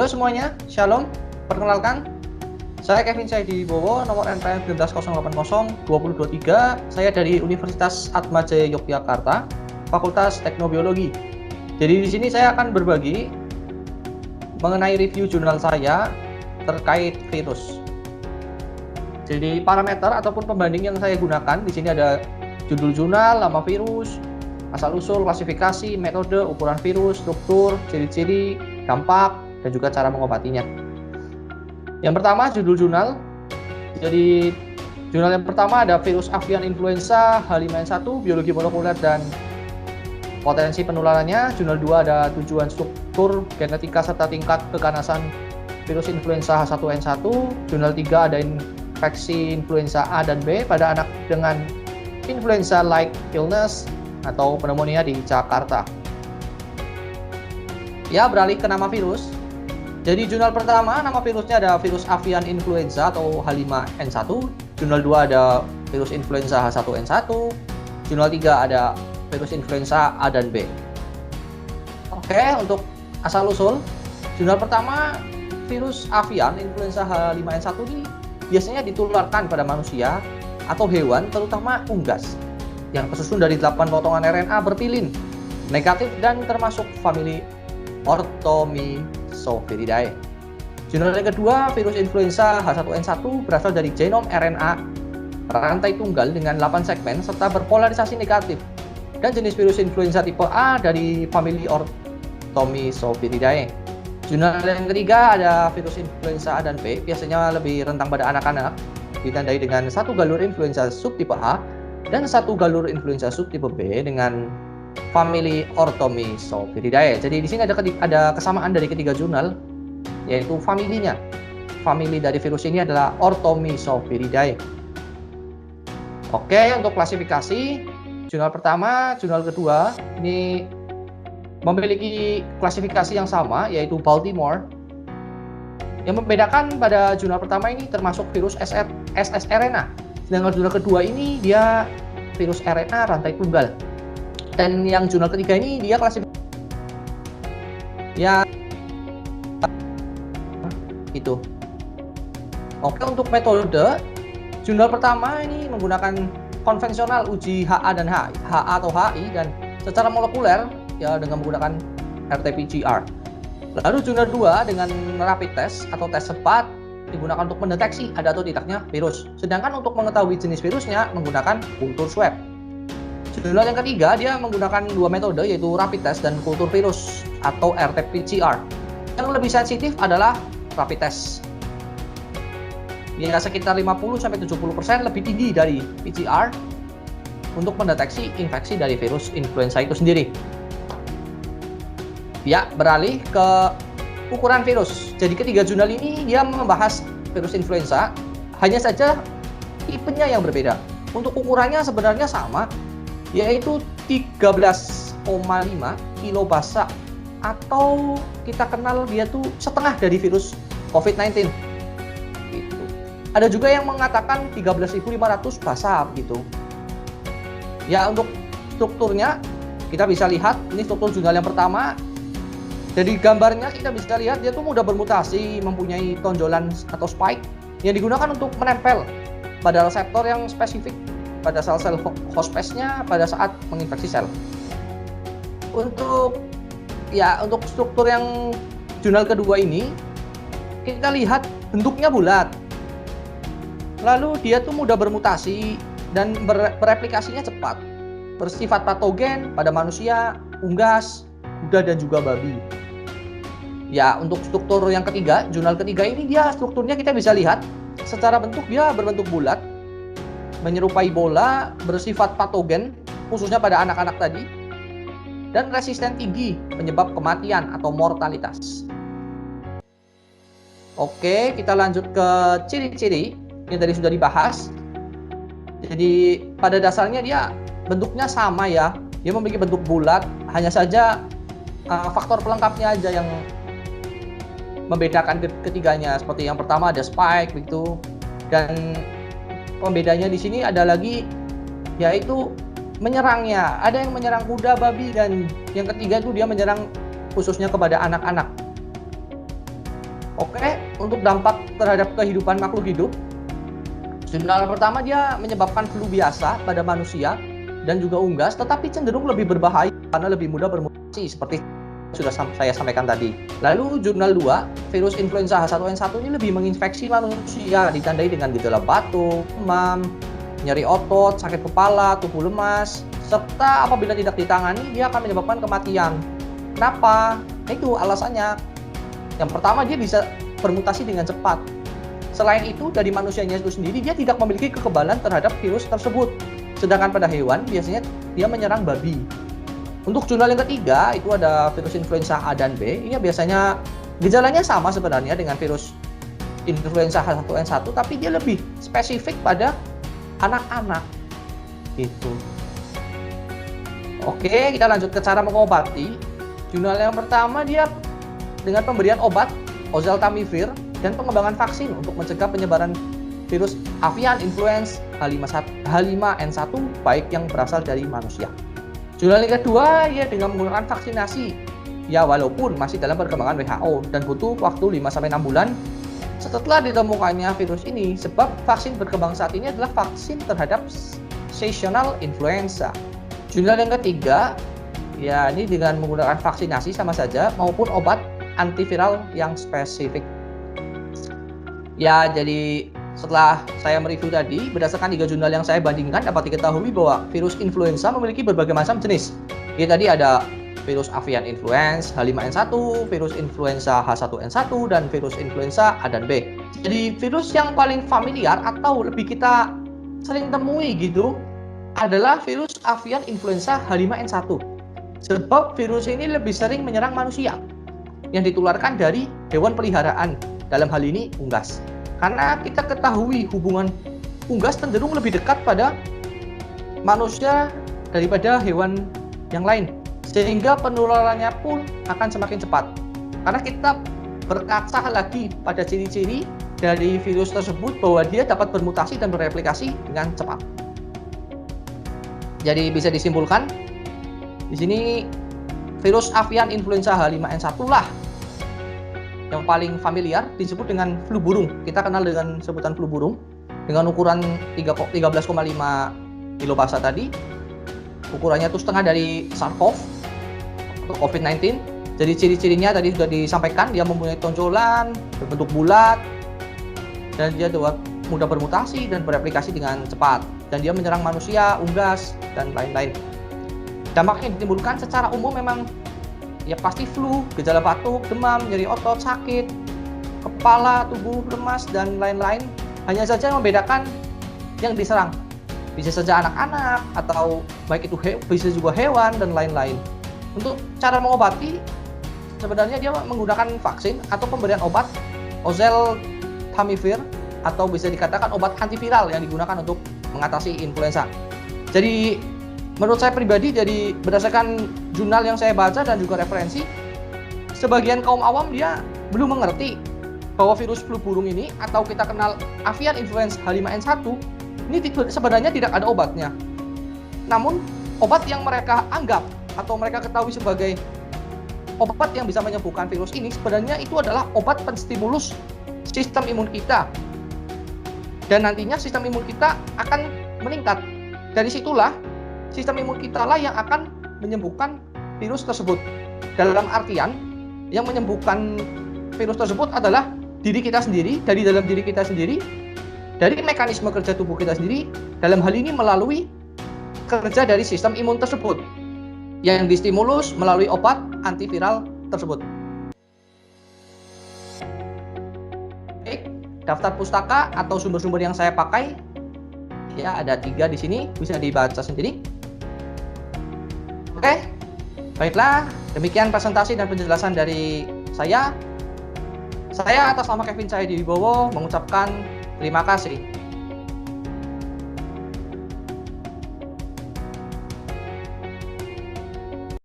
Halo semuanya, Shalom. Perkenalkan, saya Kevin Saidibowo, nomor NPM 19802023. Saya dari Universitas Atmajaya Yogyakarta, Fakultas Teknobiologi. Jadi di sini saya akan berbagi mengenai review jurnal saya terkait virus. Jadi parameter ataupun pembanding yang saya gunakan di sini ada judul jurnal, nama virus, asal-usul, klasifikasi, metode, ukuran virus, struktur, ciri-ciri, dampak, dan juga cara mengobatinya. Yang pertama, judul jurnal. Jadi jurnal yang pertama ada virus avian influenza H5N1, biologi molekuler dan potensi penularannya. Jurnal 2 ada tujuan, struktur, genetika serta tingkat keganasan virus influenza H1N1. Jurnal 3 ada infeksi influenza A dan B pada anak dengan influenza-like illness atau pneumonia di Jakarta. Ya, beralih ke nama virus. Jadi jurnal pertama nama virusnya ada virus avian influenza atau H5N1. Jurnal 2 ada virus influenza H1N1. Jurnal 3 ada virus influenza A dan B. Oke, untuk asal-usul, jurnal pertama virus avian influenza H5N1 ini biasanya ditularkan pada manusia atau hewan, terutama unggas, yang tersusun dari 8 potongan RNA berpilin, negatif dan termasuk famili Orthomyxoviridae. Jurnal yang kedua, virus influenza H1N1 berasal dari genom RNA rantai tunggal dengan 8 segmen serta berpolarisasi negatif, dan jenis virus influenza tipe A dari famili Orthomyxoviridae. Jurnal yang ketiga ada virus influenza A dan B, biasanya lebih rentang pada anak-anak, ditandai dengan satu galur influenza subtipe A dan satu galur influenza subtipe B dengan famili Orthomyxoviridae. Jadi di sini ada kesamaan dari ketiga jurnal, yaitu familinya. Famili dari virus ini adalah Orthomyxoviridae. Oke, untuk klasifikasi, jurnal pertama, jurnal kedua ini memiliki klasifikasi yang sama, yaitu Baltimore. Yang membedakan pada jurnal pertama ini termasuk virus ssRNA, sedangkan jurnal kedua ini dia virus RNA rantai tunggal. Dan yang jurnal ketiga ini dia klasifikasi ya itu. Oke, untuk metode, jurnal pertama ini menggunakan konvensional uji HA dan HA atau HI, dan secara molekuler ya dengan menggunakan RT-PCR. Lalu jurnal 2 dengan rapid test atau tes cepat digunakan untuk mendeteksi ada atau tidaknya virus. Sedangkan untuk mengetahui jenis virusnya menggunakan kultur swab. Jurnal yang ketiga dia menggunakan dua metode, yaitu rapid test dan kultur virus atau RT-PCR. Yang lebih sensitif adalah rapid test. Dia sekitar 50-70% lebih tinggi dari PCR untuk mendeteksi infeksi dari virus influenza itu sendiri. Ya, beralih ke ukuran virus. Jadi ketiga jurnal ini dia membahas virus influenza, hanya saja tipenya yang berbeda. Untuk ukurannya sebenarnya sama, yaitu 13,5 kilobasa, atau kita kenal dia tuh setengah dari virus COVID-19. Gitu. Ada juga yang mengatakan 13.500 basa gitu. Ya, untuk strukturnya kita bisa lihat ini struktur jurnal yang pertama. Dari gambarnya kita bisa lihat dia tuh mudah bermutasi, mempunyai tonjolan atau spike yang digunakan untuk menempel pada reseptor yang spesifik pada sel-sel hospesnya pada saat menginfeksi sel. Untuk struktur yang jurnal kedua ini kita lihat bentuknya bulat. Lalu dia tuh mudah bermutasi dan bereplikasinya cepat. Bersifat patogen pada manusia, unggas, kuda dan juga babi. Ya, untuk struktur yang ketiga, jurnal ketiga ini dia strukturnya kita bisa lihat secara bentuk dia berbentuk bulat, menyerupai bola, bersifat patogen khususnya pada anak-anak tadi, dan resisten tinggi penyebab kematian atau mortalitas. Oke, kita lanjut ke ciri-ciri yang tadi sudah dibahas. Jadi pada dasarnya dia bentuknya sama ya, dia memiliki bentuk bulat, hanya saja faktor pelengkapnya aja yang membedakan ketiganya. Seperti yang pertama ada spike begitu, dan pembedanya di sini ada lagi yaitu menyerangnya. Ada yang menyerang kuda, babi, dan yang ketiga itu dia menyerang khususnya kepada anak-anak. Oke, untuk dampak terhadap kehidupan makhluk hidup, jurnal pertama dia menyebabkan flu biasa pada manusia dan juga unggas, tetapi cenderung lebih berbahaya karena lebih mudah bermutasi seperti sudah saya sampaikan tadi. Lalu jurnal 2, virus influenza H1N1 ini lebih menginfeksi manusia, ditandai dengan gejala batuk, demam, nyeri otot, sakit kepala, tubuh lemas, serta apabila tidak ditangani dia akan menyebabkan kematian. Kenapa? Itu alasannya. Yang pertama, dia bisa bermutasi dengan cepat. Selain itu, dari manusianya itu sendiri dia tidak memiliki kekebalan terhadap virus tersebut. Sedangkan pada hewan biasanya dia menyerang babi. Untuk jurnal yang ketiga, itu ada virus influenza A dan B. Ini biasanya gejalanya sama sebenarnya dengan virus influenza H1N1, tapi dia lebih spesifik pada anak-anak. Gitu. Oke, kita lanjut ke cara mengobati. Jurnal yang pertama dia dengan pemberian obat oseltamivir dan pengembangan vaksin untuk mencegah penyebaran virus avian influenza H5N1 baik yang berasal dari manusia. Jurnal yang kedua ya dengan menggunakan vaksinasi. Ya walaupun masih dalam perkembangan WHO dan butuh waktu 5-6 bulan setelah ditemukannya virus ini, sebab vaksin berkembang saat ini adalah vaksin terhadap seasonal influenza. Jurnal yang ketiga ya ini dengan menggunakan vaksinasi sama saja maupun obat antiviral yang spesifik. Ya, jadi setelah saya mereview tadi, berdasarkan 3 jurnal yang saya bandingkan dapat diketahui bahwa virus influenza memiliki berbagai macam jenis. Jadi tadi ada virus avian influenza H5N1, virus influenza H1N1, dan virus influenza A dan B. Jadi virus yang paling familiar atau lebih kita sering temui gitu adalah virus avian influenza H5N1. Sebab virus ini lebih sering menyerang manusia yang ditularkan dari hewan peliharaan, dalam hal ini unggas. Karena kita ketahui hubungan unggas cenderung lebih dekat pada manusia daripada hewan yang lain, sehingga penularannya pun akan semakin cepat. Karena kita berkaca lagi pada ciri-ciri dari virus tersebut bahwa dia dapat bermutasi dan bereplikasi dengan cepat. Jadi bisa disimpulkan di sini virus avian influenza H5N1 lah yang paling familiar, disebut dengan flu burung. Kita kenal dengan sebutan flu burung dengan ukuran 13,5 kilopasa tadi. Ukurannya itu setengah dari SARS-CoV atau COVID-19. Jadi ciri-cirinya tadi sudah disampaikan, dia mempunyai tonjolan berbentuk bulat dan dia mudah bermutasi dan bereplikasi dengan cepat, dan dia menyerang manusia, unggas, dan lain-lain. Dampak yang ditimbulkan secara umum memang ya pasti flu, gejala batuk, demam, nyeri otot, sakit, kepala, tubuh lemas, dan lain-lain. Hanya saja yang membedakan yang diserang. Bisa saja anak-anak, atau baik itu bisa juga hewan, dan lain-lain. Untuk cara mengobati, sebenarnya dia menggunakan vaksin atau pemberian obat oseltamivir, atau bisa dikatakan obat antiviral yang digunakan untuk mengatasi influenza. Jadi menurut saya pribadi, jadi berdasarkan jurnal yang saya baca dan juga referensi, sebagian kaum awam dia belum mengerti bahwa virus flu burung ini atau kita kenal avian influenza H5N1 ini sebenarnya tidak ada obatnya. Namun obat yang mereka anggap atau mereka ketahui sebagai obat yang bisa menyembuhkan virus ini sebenarnya itu adalah obat penstimulus sistem imun kita. Dan nantinya sistem imun kita akan meningkat. Dari situlah sistem imun kita lah yang akan menyembuhkan virus tersebut. Dalam artian, yang menyembuhkan virus tersebut adalah diri kita sendiri, dari dalam diri kita sendiri, dari mekanisme kerja tubuh kita sendiri, dalam hal ini melalui kerja dari sistem imun tersebut, yang distimulus melalui obat antiviral tersebut. Baik, daftar pustaka atau sumber-sumber yang saya pakai, ya ada 3 di sini, bisa dibaca sendiri. Oke, baiklah, demikian presentasi dan penjelasan dari saya. Saya atas nama Kevin Cahyadi Wibowo mengucapkan terima kasih.